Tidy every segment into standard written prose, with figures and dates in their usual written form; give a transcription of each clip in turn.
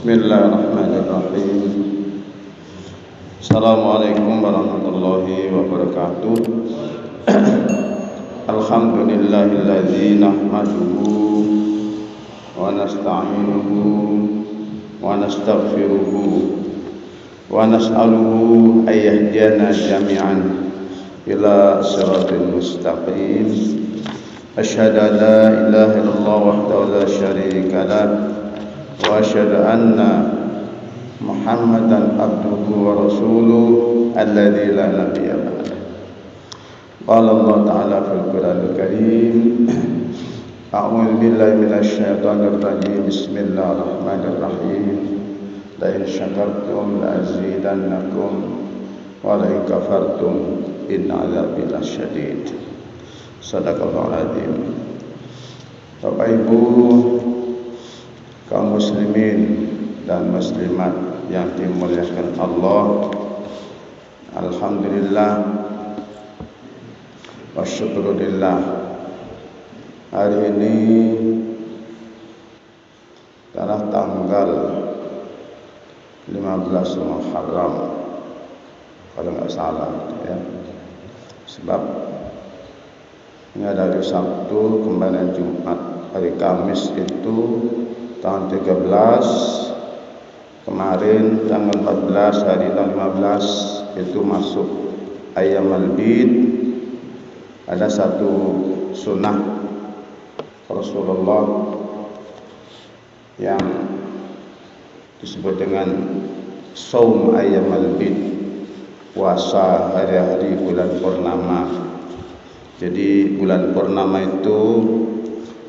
Bismillahirrahmanirrahim. Assalamualaikum warahmatullahi wabarakatuh. Alhamdulillahilladzi nahmaduhu wa nasta'inuhu wa nastaghfiruhu wa nas'aluhu ay yahdiyana jami'an ila siratal mustaqim. Asyhadu an la ilaha illallah wahdahu la syarika lah wa asyhadu anna Muhammadan abduhu wa rasuluh alladzi la nabiyya ba'dah. Qala Allah ta'ala fil Qur'anil Karim, a'udzu billahi minasy syaithanir rajim. Bismillahirrahmanirrahim. La in syakartum la azidannakum wa la in kafartum inna 'adzabi lasyadid. Shadaqallahul azim. Bapak Ibu kaum muslimin dan muslimat yang dimuliakan Allah, alhamdulillah wa syukurillah, hari ini adalah tanggal 15 Muharram kalau nggak salah ya. Sebab ini ada hari Sabtu, kemarin Jumat, hari Kamis itu tanggal 13, kemarin tanggal 14, hari tanggal 15 itu masuk Ayyamul Bid. Ada satu sunnah Rasulullah yang disebut dengan Shaum Ayyamul Bid, puasa hari-hari bulan purnama. Jadi bulan purnama itu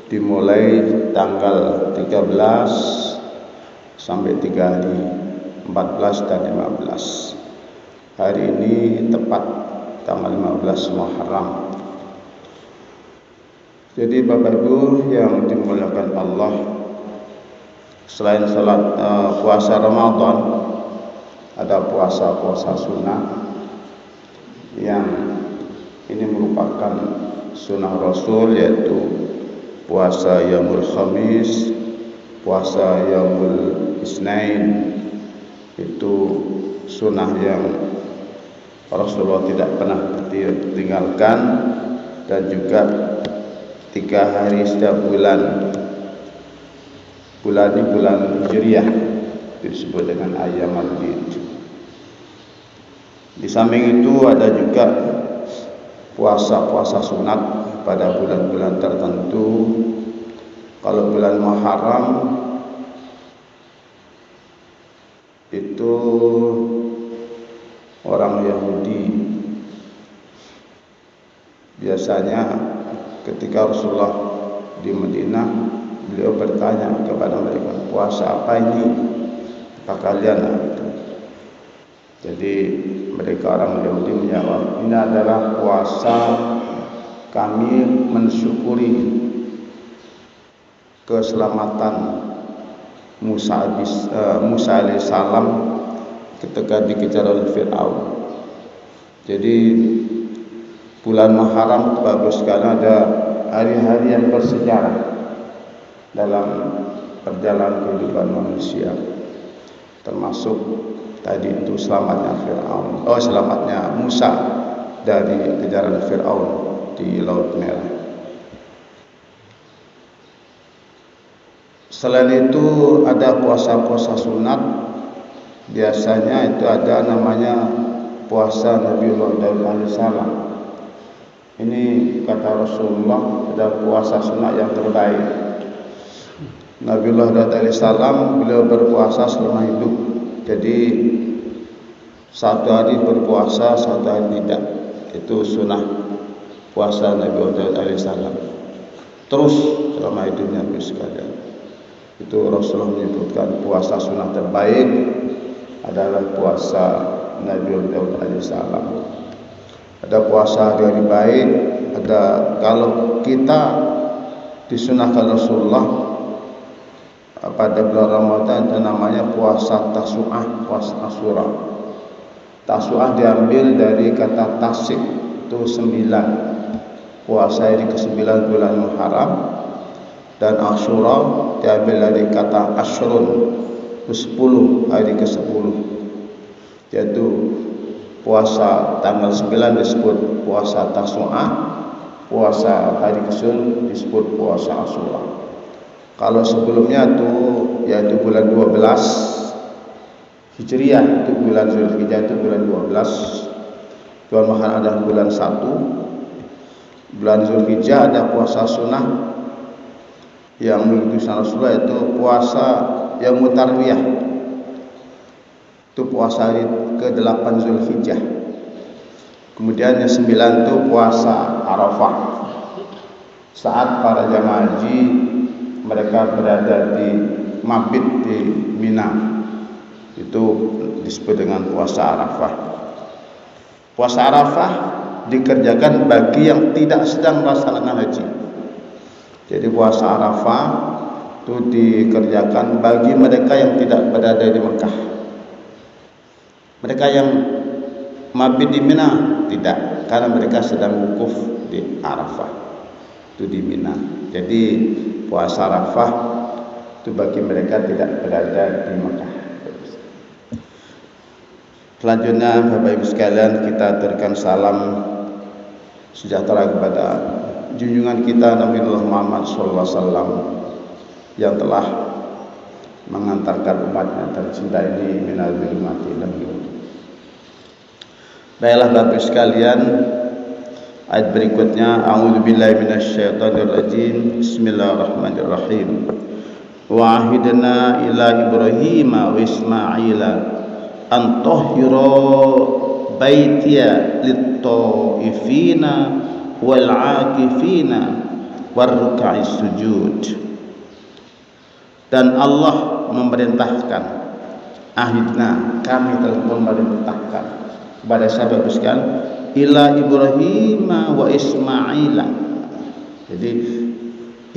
dimulai tanggal 13 sampai 3 hari, 14 dan 15. Hari ini tepat tanggal 15 Muharram. Jadi Bapak Ibu yang dimuliakan Allah, selain salat puasa Ramadan, ada puasa-puasa sunnah yang ini merupakan sunnah Rasul, yaitu puasa Yaumul Khamis, puasa Yaumul Isnain. Itu sunnah yang Rasulullah tidak pernah tinggalkan, dan juga 3 hari setiap bulan. Bulan ini bulan Hijriah, disebut dengan Ayyamul Bid. Di samping itu ada juga puasa-puasa sunat pada bulan-bulan tertentu. Kalau bulan Muharram itu orang Yahudi biasanya ketika Rasulullah di Madinah, beliau bertanya kepada mereka, puasa apa ini? Apa kalian? Jadi mereka orang Yahudi menjawab, ini adalah puasa kami mensyukuri keselamatan Musa alaihissalam ketika dikejar oleh Fir'aun. Jadi bulan Muharram bagus sekali, ada hari-hari yang bersejarah dalam perjalanan kehidupan manusia, termasuk tadi itu selamatnya Musa dari kejaran Fir'aun di Laut Merah. Selain itu ada puasa-puasa sunat. Biasanya itu ada namanya puasa Nabiullah Daud alaihissalam. Ini kata Rasulullah, ada puasa sunat yang terbaik. Nabiullah Daud alaihissalam beliau berpuasa selama hidup. Jadi 1 hari berpuasa, 1 hari tidak. Itu sunnah puasa Nabiullah Daud alaihissalam. Terus selama hidupnya sekalian. Itu Rasulullah menyebutkan puasa sunnah terbaik adalah puasa Nabiullah Daud alaihissalam. Ada puasa hari-hari baik, ada kalau kita disunahkan Rasulullah pada bulan Ramadan itu namanya puasa Tasu'ah, puasa Asyura. Tasu'ah diambil dari kata tasik, itu 9. Puasa ini ke-9 bulan Muharram. Dan Asyura diambil dari kata asyrun, ke-10, hari ke-10, yaitu puasa tanggal 9 disebut puasa Tasu'ah, puasa hari ke-10 disebut puasa Asyura. Kalau sebelumnya itu yaitu bulan 12 Hijriah, itu bulan Zulhijjah, itu bulan 12. Tuan Maha ada bulan 1. Bulan Zulhijjah ada puasa sunnah yang mengikuti sunnah Rasulullah, itu puasa yang mutarwiyah. Itu puasa hari ke-8 Zulhijjah. Kemudian yang 9 itu puasa Arafah. Saat para jamaah haji mereka berada di mabit di Mina, itu disebut dengan puasa Arafah. Puasa Arafah dikerjakan bagi yang tidak sedang melaksanakan haji. Jadi puasa Arafah itu dikerjakan bagi mereka yang tidak berada di Mekah. Mereka yang mabit di Mina tidak, karena mereka sedang wukuf di Arafah, itu di Mina. Jadi puasa Arafah itu bagi mereka tidak berada di Mekah. Selanjutnya Bapak Ibu sekalian, kita aturkan salam sejahtera kepada junjungan kita Nabi Muhammad SAW yang telah mengantarkan umatnya tercinta ini minal zulumati ilal nur. Baiklah Bapak Ibu sekalian, ayat berikutnya, a'udzubillahi minasyaitonirrajim. Bismillahirrahmanirrahim. Wa ahidna ila Ibrahim wa Ismaila an tahhira baitiya lit-taifina wal 'akifina war ruk'is sujud. Dan Allah memerintahkan, ahidna, kami telah memerintahkan kepada sahabat sekalian, ila Ibrahim wa Ismaila. Jadi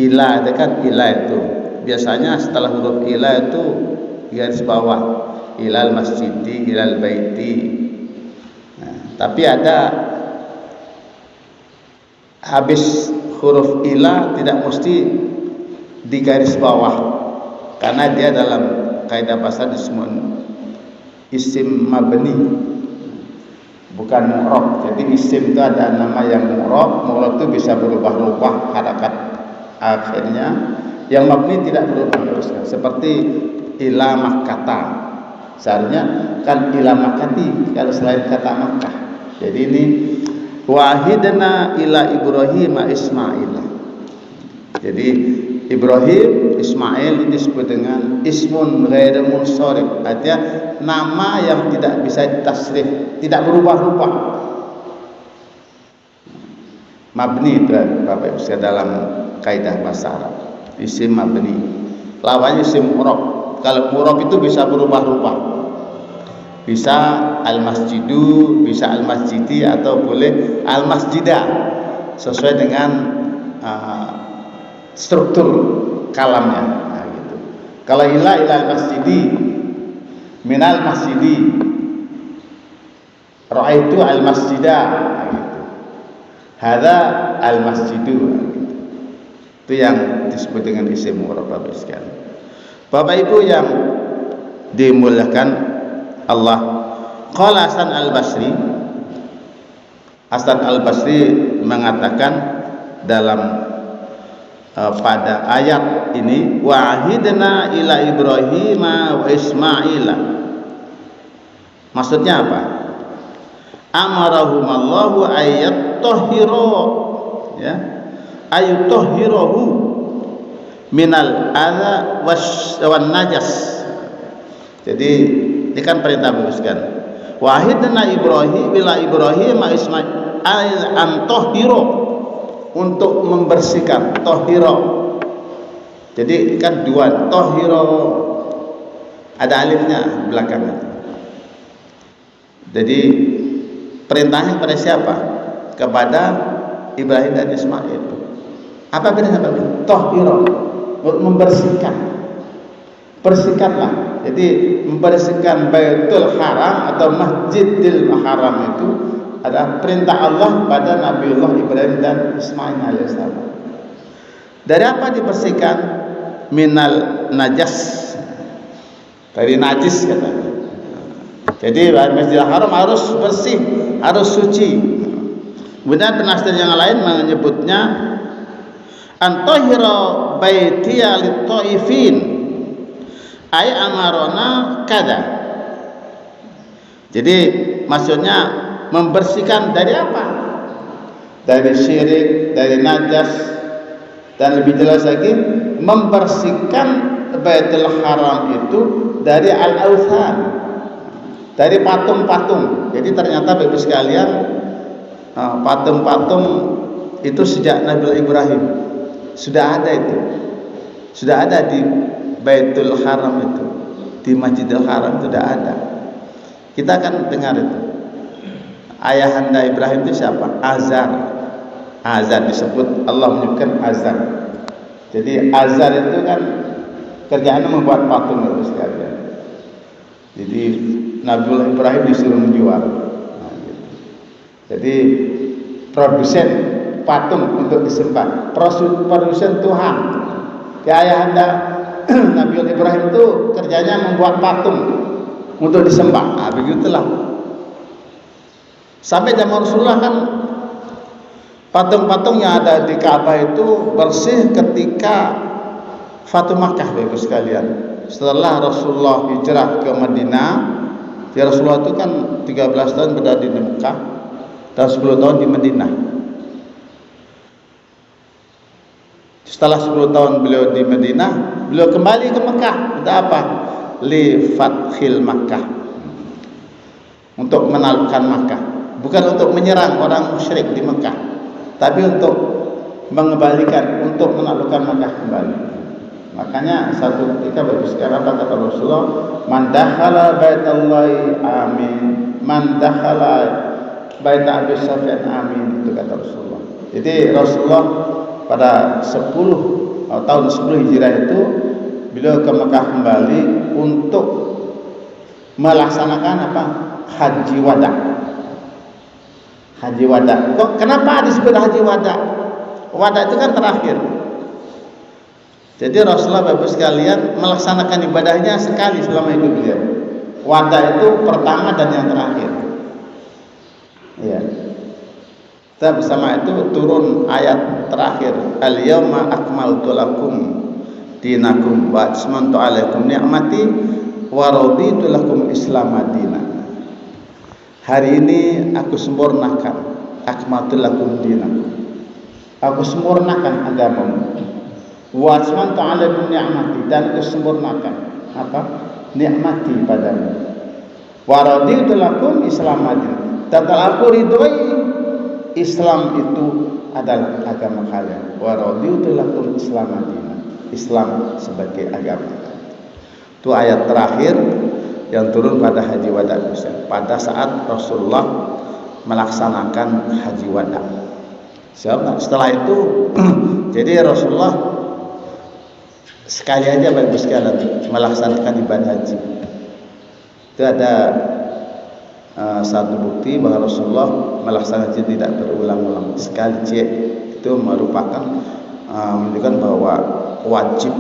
ila itu kan, ila itu biasanya setelah huruf ila itu garis bawah, ilal masjidi, ilal baiti. Nah, tapi ada habis huruf ila tidak mesti di garis bawah, karena dia dalam kaidah bahasa disebut isim mabni, bukan mu'rab. Jadi isim itu ada nama yang mu'rab. Mu'rab itu bisa berubah-ubah harakat akhirnya, yang mabni tidak berubah terus. Seperti ila Makkah, seharusnya kan ila Makkati kalau selain kata Makkah. Jadi ini wahidna ila Ibrahim Ismail. Jadi Ibrahim, Ismail ini disebut dengan ismun ghairu munsharif, artinya nama yang tidak bisa ditasrif, tidak berubah-ubah. Mabni itu Bapak Ibu dalam kaidah bahasa Arab, isim mabni. Lawannya isim mu'rab. Kalau mu'rab itu bisa berubah-ubah, bisa al-masjidu, bisa al-masjidi, atau boleh al-masjidah, sesuai dengan struktur kalamnya. Nah, gitu. Kalau ila al-masjidi, minal masjidi, ra'aitu al-masjidah, nah, gitu. Hadza al-masjidu, nah, gitu. Itu yang disebut dengan isim mu'rab Bapak sekalian. Bapak Ibu yang dimuliakan Allah, qala Hasan al-Basri, Hasan al-Basri mengatakan dalam pada ayat ini, wa'ahidna ila Ibrahim wa Ismaila. Maksudnya apa? Amarahumallahu ayat tahhira, ya, ayutahhirahu minal adza wan najas. Jadi ini kan perintah baguskan. Wahidna Ibrahim bila Ibrahim Ismail an tahhira, untuk membersihkan, tahhira. Jadi kan dua, tahhira ada alifnya belakangnya. Jadi perintahnya kepada siapa? Kepada Ibrahim dan Ismail. Apa bedanya Bapak? Tahhira, membersihkan, bersihkanlah. Jadi membersihkan Baitul Haram atau Masjidil Haram itu adalah perintah Allah pada Nabiullah Ibrahim dan Ismail alaihissalam. Dari apa dibersihkan? Minal najas, dari najis katanya. Jadi Masjidil Haram harus bersih, harus suci. Kemudian penafsir yang lain menyebutnya antahira baitiya lit-taifin ay amarona kada. Jadi maksudnya membersihkan dari apa? Dari syirik, dari najas, dan lebih jelas lagi membersihkan Baitul Haram itu dari al-authan, dari patung-patung. Jadi ternyata Bapak sekalian, patung-patung itu sejak Nabi Ibrahim sudah ada itu, sudah ada di Baitul Haram itu, di Masjidil Haram sudah ada. Kita akan dengar itu. Ayahanda Ibrahim itu siapa? Azar. Azar disebut, Allah menyebutkan Azar. Jadi Azar itu kan kerjaannya membuat patung itu sekalian. Jadi Nabi Ibrahim disuruh menjual. Nah, gitu. Jadi produsen patung untuk disembah, produsen Tuhan. Ya, ayahanda Nabi Ibrahim itu kerjanya membuat patung untuk disembah. Nah, begitulah. Sampai zaman Rasulullah kan patung-patung yang ada di Ka'bah itu bersih ketika Fatu Makkah, Bapak sekalian. Setelah Rasulullah hijrah ke Madinah, ya Rasulullah itu kan 13 tahun berada di Mekah dan 10 tahun di Madinah. Setelah 10 tahun beliau di Madinah, beliau kembali ke Mekah. Untuk apa? Li fathil Makkah, untuk menaklukkan Makkah. Bukan untuk menyerang orang musyrik di Mekah, tapi untuk mengembalikan, untuk menaklukkan Makkah kembali. Makanya satu ketika bagi sekarang kata Rasulullah, man dakhala baitallahi amin, man dakhala bait Abi Sufyan amin, itu kata Rasulullah. Jadi Rasulullah pada 10 tahun 10 Hijrah itu beliau ke Mekah kembali untuk melaksanakan apa? Haji wada. Haji wada. Kok kenapa disebut haji wada? Wada itu kan terakhir. Jadi Rasulullah Bapak sekalian melaksanakan ibadahnya sekali selama hidup beliau. Wada itu pertama dan yang terakhir. Ya. Kita bersama itu turun ayat terakhir. Al-yawma akmaltu lakum dinakum wa atmamtu alaikum ni'mati wa raditu lakum Islam madina. Hari ini aku sempurnakan akmaltu lakum dinakum. Aku sempurnakan agamamu. Wa atmamtu alaikum ni'mati, dan aku sempurnakan apa? Nikmati padamu. Wa raditu lakum Islam madina. Dan telah aku ridhoi Islam itu adalah agama kalian. Wa raditu lakum Islam madina. Islam sebagai agama. Itu ayat terakhir yang turun pada haji wada, pada saat Rasulullah melaksanakan haji wada. Setelah itu jadi Rasulullah sekali aja Bapak sekalian melaksanakan ibadah haji. Itu ada satu bukti bahwa Rasulullah melaksanakan haji tidak berulang-ulang, sekali aja. Itu merupakan menunjukkan bahwa wajib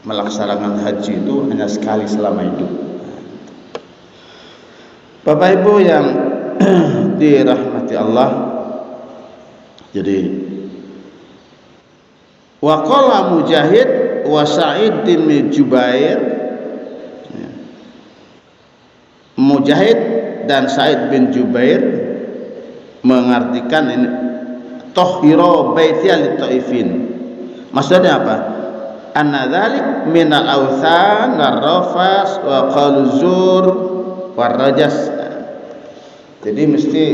melaksanakan haji itu hanya sekali selama hidup. Bapak Ibu yang dirahmati Allah, jadi wa qala Mujahid wa Sa'id bin Jubair, Mujahid dan Sa'id bin Jubair mengartikan ini tahhira baitiya lit-taifin. Maksudnya apa? Anna dzalik minal authan war-rafas wa qaluzur war-rajas. Jadi mesti,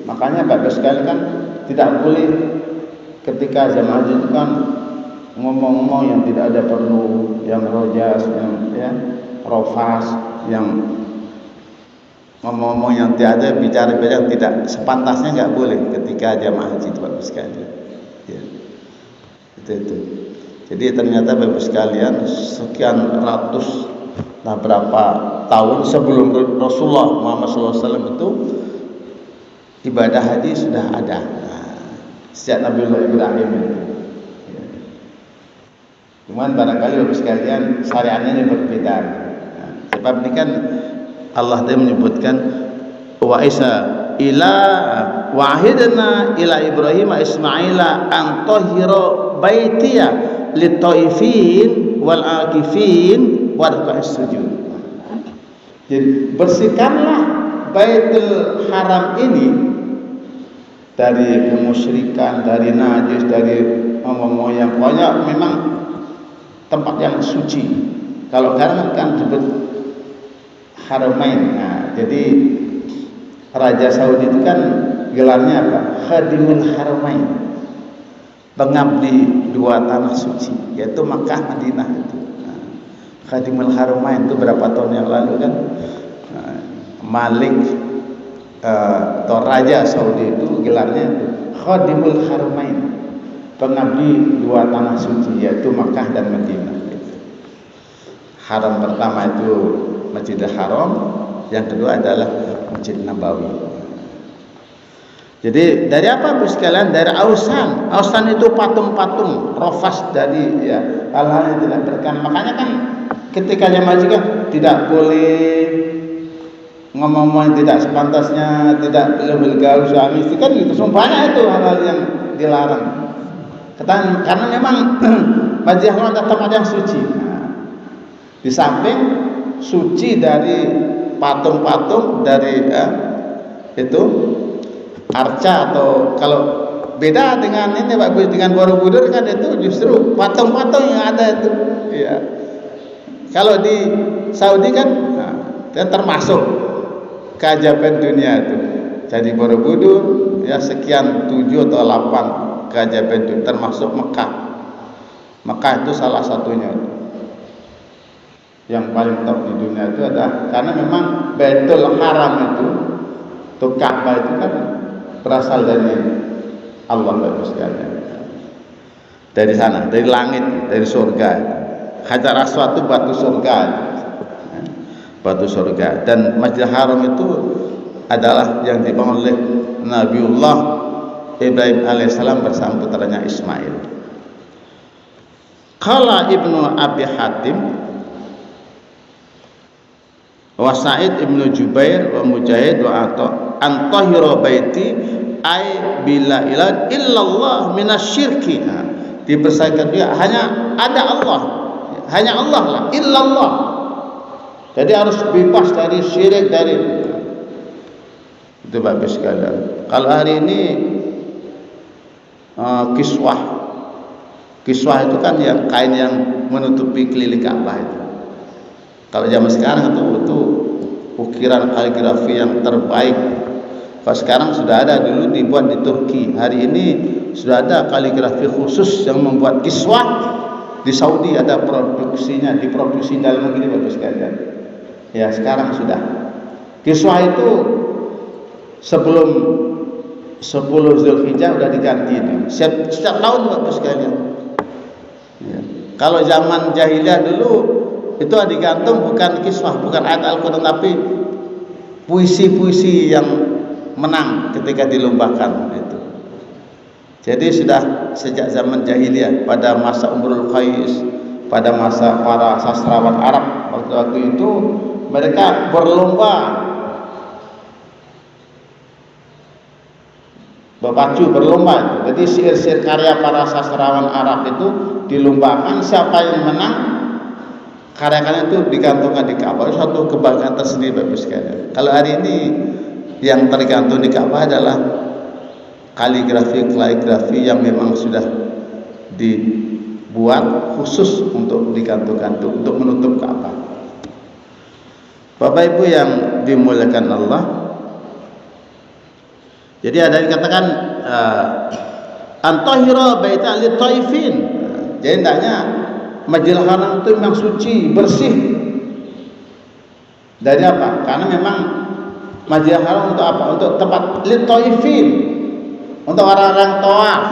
makanya Bapak sekalian kan tidak boleh ketika jamaah haji itu kan ngomong-ngomong yang tidak ada perlu, yang rojas, yang ya, rofas, yang ngomong-ngomong yang tidak ada, bicara-bicara yang tidak sepantasnya, nggak boleh ketika jamaah haji itu Bapak sekalian. Ya. Itu. Jadi ternyata Bapak sekalian sekian ratus berapa tahun sebelum Rasulullah Muhammad SAW itu ibadah haji sudah ada. Sejak Nabi Ibrahim itu. Cuman barangkali Bapak sekalian syariatnya berbeda. Sebab ini kan Allah tadi menyebutkan wa isa ila wahidna ila Ibrahim Ismaila an tahira baitiya litaifin wal akifin wa ruk'as sujud. Jadi bersihkanlah Baitul Haram ini dari kemusyrikan, dari najis, dari ngomong yang pokoknya memang tempat yang suci. Kalau sekarang kan disebut Haramain. Nah, jadi Raja Saudi itu kan gelarnya apa? Khadimul Haramain, pengabdi dua tanah suci, yaitu Makkah, Madinah itu. Nah, Khadimul Haramain itu berapa tahun yang lalu kan Malik atau Raja Saudi itu gelarnya Khadimul Haramain, pengabdi dua tanah suci, yaitu Makkah dan Madinah. Haram pertama itu Masjidil Haram, yang kedua adalah Masjid Nabawi. Jadi dari apa Bu sekalian? Dari ausan. Ausan itu patung-patung, rofas dari ya hal-hal yang tidak berkenan. Makanya kan ketika dia maju kan tidak boleh ngomong-ngomong tidak sepantasnya, tidak boleh bergaul suami istri kan gitu. Sumpahnya itu hal-hal yang dilarang. Karena memang Masjidil Haram adalah tempat yang suci. Di samping suci dari patung-patung, dari itu arca, atau kalau beda dengan ini Pak Bu, dengan Borobudur kan itu justru patung-patung yang ada itu ya. Kalau di Saudi kan termasuk keajaiban dunia itu. Jadi Borobudur ya sekian 7 atau 8 keajaiban dunia, termasuk Mekah. Mekah itu salah satunya itu. Yang paling top di dunia itu adalah karena memang Baitul Haram itu Ka'bah itu kan berasal dari Allah sekalian. Dari sana, dari langit, dari surga. Hajar Aswad itu batu surga. Batu surga. Dan Masjidil Haram itu adalah yang dibangun oleh Nabiullah Ibrahim alaihissalam bersama putranya Ismail. Qala Ibnu Abi Hatim wa Sa'id ibnu Jubair wa Mujahid wa Atha antahira baiti ay bila ilaha illallah minasyirki. Dibersihkan dia hanya ada Allah, hanya Allah lah, illallah. Jadi harus bebas dari syirik, dari itu bagus sekalian. Kalau hari ini kiswah itu kan yang kain yang menutupi keliling Ka'bah itu. Kalau zaman sekarang itu ukiran kaligrafi yang terbaik. Kalau sekarang sudah ada, dulu dibuat di Turki. Hari ini sudah ada kaligrafi khusus yang membuat kiswah. Di Saudi ada produksinya, diproduksi dalam negeri bagus sekalian. Ya sekarang sudah. Kiswah itu sebelum 10 Zulhijjah sudah diganti itu. Setiap tahun bagus sekalian. Ya. Kalau zaman jahiliyah dulu itu digantung bukan kiswah, bukan ayat Al-Quran, tapi puisi-puisi yang menang ketika dilombakan itu. Jadi sudah sejak zaman jahiliyah, pada masa Umrul Qais, pada masa para sastrawan Arab waktu itu mereka berlomba berpacu berlomba. Jadi syair-syair karya para sastrawan Arab itu dilombakan, siapa yang menang karya-karya itu digantungkan di Ka'bah. Suatu kebanggaan tersendiri bagus sekali. Kalau hari ini yang tergantung di Ka'bah adalah kaligrafi yang memang sudah dibuat khusus untuk digantungkan untuk menutup Ka'bah. Bapak Ibu yang dimuliakan Allah, jadi ada dikatakan antahira baita li taifin. Jadi hendaknya Masjidil Haram itu memang suci, bersih. Dari apa? Karena memang Masjidil Haram untuk apa? Untuk tempat li taifin, untuk orang-orang tawaf,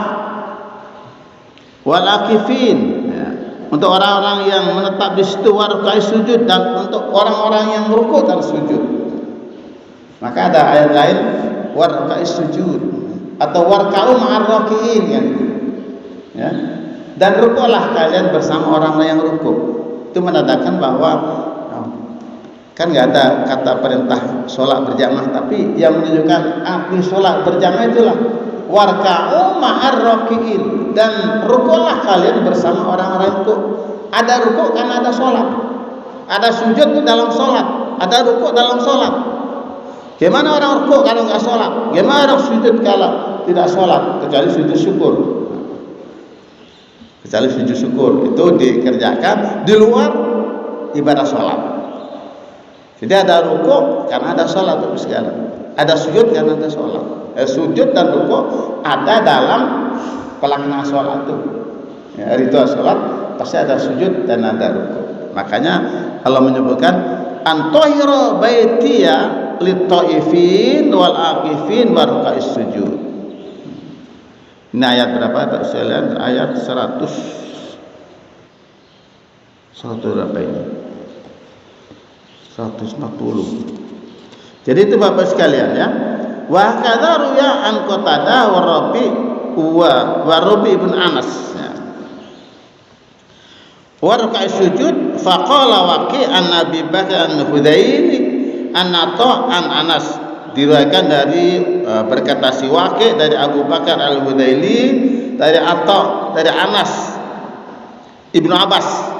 wal akifin, ya, untuk orang-orang yang menetap di situ, warkai sujud, dan untuk orang-orang yang rukuk dan sujud. Maka ada ayat lain warkai sujud atau warka'u ma'ar raki'in kan? Ya. Dan rukuklah kalian bersama orang yang rukuk. Itu menandakan bahwa Kan nggak ada kata perintah sholat berjamaah, tapi yang menunjukkan arti sholat berjamaah itulah warka'u ma'ar raki'in, dan rukulah kalian bersama orang-orang rukuk. Ada rukuk karena ada sholat, ada sujud dalam sholat, ada rukuk dalam sholat. Gimana orang rukuk kalau nggak sholat? Gimana orang sujud kalau tidak sholat? Kecuali sujud syukur. Kecuali sujud syukur itu dikerjakan di luar ibadah sholat. Jadi ada rukuk karena ada sholat itu segala. Ada sujud karena ada sholat. Sujud dan rukuk ada dalam pelaksanaan sholat itu. Ya, ritual sholat pasti ada sujud dan ada rukuk. Makanya Allah menyebutkan antohiro baitiya lit-taifin wal aqifin wa ruka'is sujud. Ini ayat berapa Pak sekalian? Ayat 100 berapa ini? 140. Jadi itu Bapak sekalian ya. Wa kadza ruya an Qatadah wa Rabi ibn Anas ya. Wa raka'a sujud faqala Waqi' an Nabi Bakar an Hudaini an Anas, diriwayatkan dari berkata si Waqi' dari Abu Bakar al-Hudaili dari Atta dari Anas Ibnu Abbas.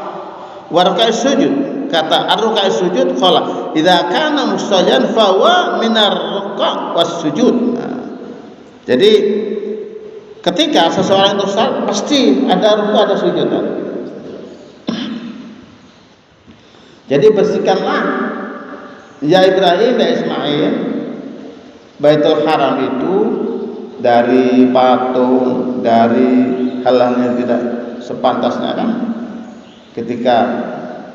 Wa raka'a sujud, kata ar-ruka' sujud qala idza kana musallian fa huwa minar ruka' was sujud. Jadi ketika seseorang itu salat pasti ada ruku' ada sujud. Jadi bersihkanlah ya Ibrahim ya Ismail Baitul Haram itu dari patung, dari hal-hal yang tidak sepantasnya kan ketika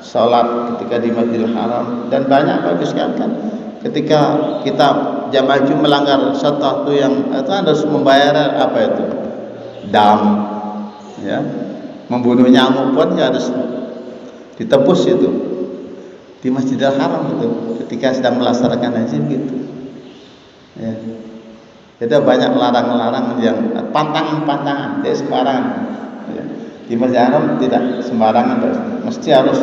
sholat, ketika di Masjidil Haram, dan banyak bagus kan ketika kita jamaah Haji melanggar sesuatu yang itu harus membayar apa itu dam ya, membunuh nyamuk pun ya harus ditebus itu di Masjidil Haram itu ketika sedang melaksanakan haji gitu ya. Jadi banyak larang-larang yang pantangan-pantangan tidak sembarangan ya. Di Masjidil Haram tidak sembarangan, mesti harus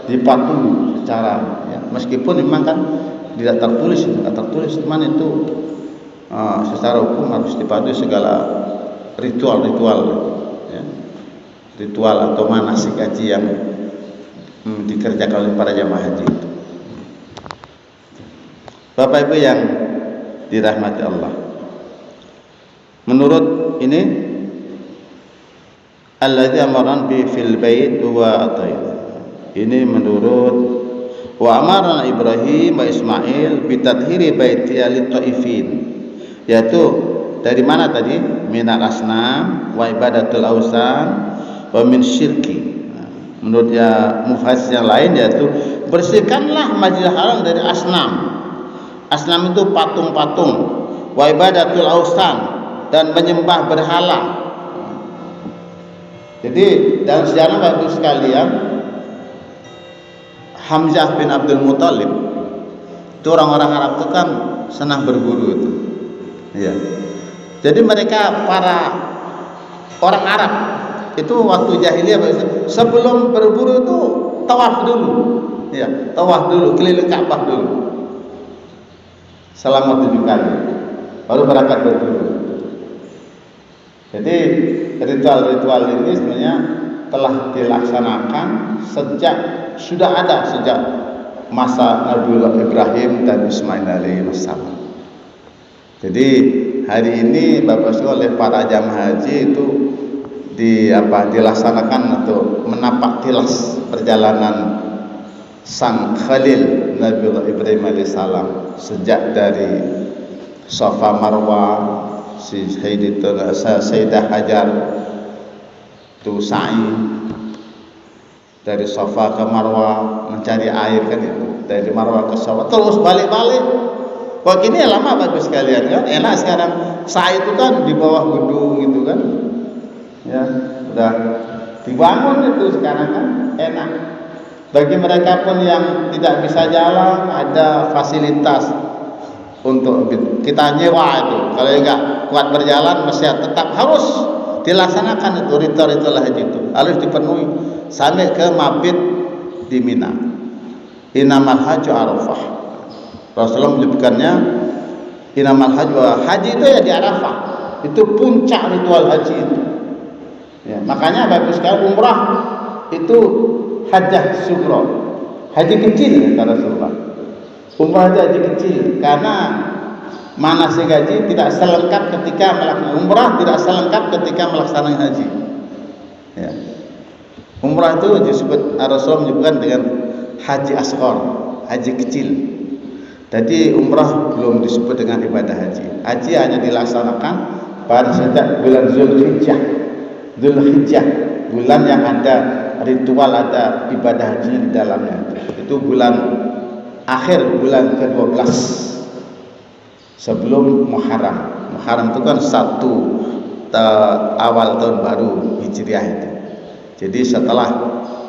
dipatuhi secara ya. Meskipun memang kan tidak tertulis, cuman itu secara hukum harus dipatuhi segala ritual-ritual ya. Ritual atau manasik haji yang dikerjakan oleh para jamaah haji itu. Bapak Ibu yang dirahmati Allah, menurut ini alladzi amaran bi fil bait wa atayna, ini menurut wa amarna Ibrahim wa Ismail bi tadhiri baiti lit-taifin, yaitu dari mana tadi? Minal asnam wa ibadatul ausan wa min syirki. Menurut ya mufassir yang lain yaitu bersihkanlah Masjidil Haram dari asnam. Asnam itu patung-patung, wa ibadatul ausan, dan menyembah berhala. Jadi dalam sejarah Bapak sekalian, Hamzah bin Abdul Muthalib itu orang-orang Arab itu kan senang berburu itu. Iya. Jadi mereka para orang Arab itu waktu jahiliyah sebelum berburu itu tawaf dulu. Ya, tawaf dulu, keliling Ka'bah dulu. Selama 7 kali baru berangkat berburu. Jadi ritual-ritual ini sebenarnya telah dilaksanakan sejak masa Nabiullah Ibrahim dan Ismail alaihissalam. Jadi hari ini Bapak Ibu oleh para jamaah haji itu dilaksanakan atau menapak tilas perjalanan sang Khalil Nabiullah Ibrahim alaihissalam sejak dari Safa Marwah, Sayyidah Hajar itu sa'i dari Safa ke Marwah mencari air kan itu, dari Marwah ke Safa terus balik-balik. Wah gini ya lama bagus sekalian kan, enak sekarang sa'i itu kan di bawah gedung gitu kan ya, udah dibangun itu sekarang kan enak. Bagi mereka pun yang tidak bisa jalan ada fasilitas untuk kita nyewa itu. Kalau enggak kuat berjalan mesti tetap harus dilaksanakan itu ritual haji itu harus dipenuhi sampai ke mabit di Mina. Innamal hajju Arafah. Rasulullah menyebutkannya innamal hajju, haji itu ya di Arafah. Itu puncak ritual haji itu. Ya, makanya bagus sekali umrah itu hajjah sughra. Haji kecil kata Rasulullah. Umrah itu haji kecil karena manasik haji tidak selengkap ketika melaksanakan umrah, tidak selengkap ketika melaksanakan haji. Ya. Umrah itu disebut Rasulullah menyebutkan dengan haji asghar, haji kecil. Jadi umrah belum disebut dengan ibadah haji. Haji hanya dilaksanakan pada sejak bulan Zulhijjah. Zulhijjah, bulan yang ada ritual, ada ibadah haji di dalamnya. Itu bulan akhir bulan ke-12 sebelum Muharram. Muharram itu kan awal tahun baru Hijriah itu. Jadi setelah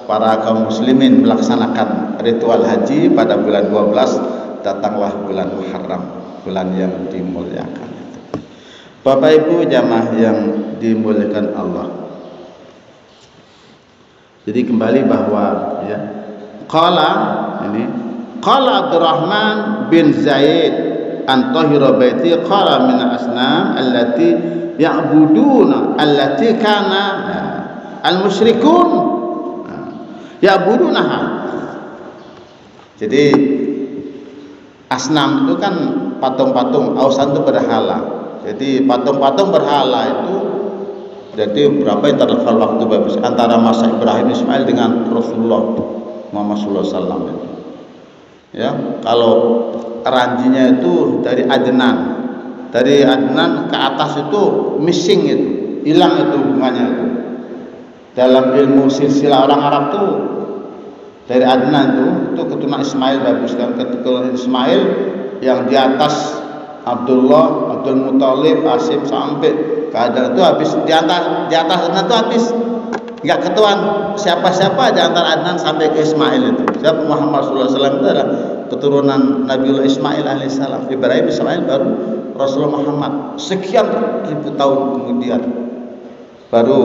para kaum muslimin melaksanakan ritual haji pada bulan 12, datanglah bulan Muharram, bulan yang dimuliakan itu. Bapak Ibu jamaah yang dimuliakan Allah. Jadi kembali bahwa ya, qala Abdurrahman bin Zaid an tahira baiti qala min asnam allati ya'buduna allati kana al-musyrikun ya'budunaha. Jadi asnam itu kan patung-patung, ausan itu berhala. Jadi patung-patung berhala itu jadi berapa interval waktu bagus antara masa Ibrahim Ismail dengan Rasulullah Muhammad SAW. Ya, kalau ranjinya itu dari Adnan ke atas itu missing, itu hilang, itu hubungannya itu. Dalam ilmu silsilah orang Arab tuh dari Adnan itu keturunan Ismail bagus kan, keturunan Ismail yang di atas Abdullah, Abdul Muthalib, Asim sampai ke Adnan itu habis di atas Adnan itu habis enggak ketahuan siapa-siapa di antara Adnan sampai ke Ismail itu. Siapa Muhammad sallallahu alaihi wasallam itu adalah keturunan Nabiullah Ismail alaihissalam. Ibrahim Ismail baru Rasulullah Muhammad. Sekian ribu tahun kemudian baru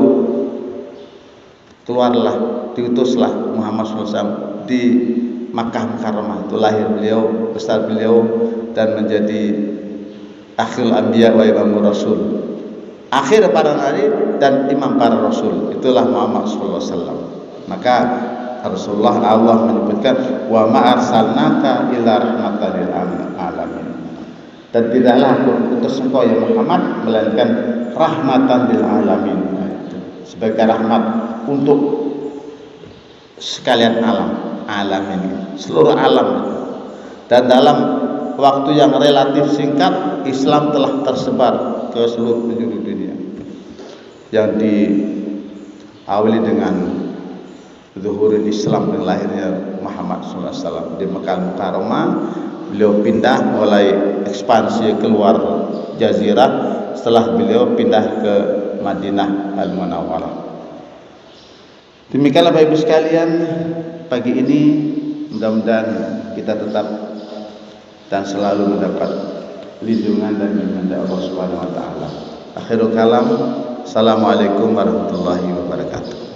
keluarlah, diutuslah Muhammad SAW di Makkah Mukarramah. Itu lahir beliau, besar beliau, dan menjadi akhirul anbiya wa imamur rasul, akhir para nabi dan imam para rasul. Itulah Muhammad SAW. Maka Rasulullah, Allah menyebutkan wa ma arsalnaka illa rahmatan lil alamin, dan tidaklah aku utus engkau ya Muhammad melainkan rahmatan lil alamin, sebagai rahmat untuk sekalian alamin, seluruh alam. Dan dalam waktu yang relatif singkat Islam telah tersebar ke seluruh penjuru dunia, yang diawali dengan zuhurul Islam dan lahirnya Muhammad SAW di Mekah Mukarramah. Beliau pindah, mulai ekspansi keluar jazirah setelah beliau pindah ke Madinah Al-Munawwarah. Demikianlah Bapak Ibu sekalian pagi ini, mudah-mudahan kita tetap dan selalu mendapat lindungan dan bimbingan dari Allah Subhanahu wa taala. Akhirul kalam, assalamualaikum warahmatullahi wabarakatuh.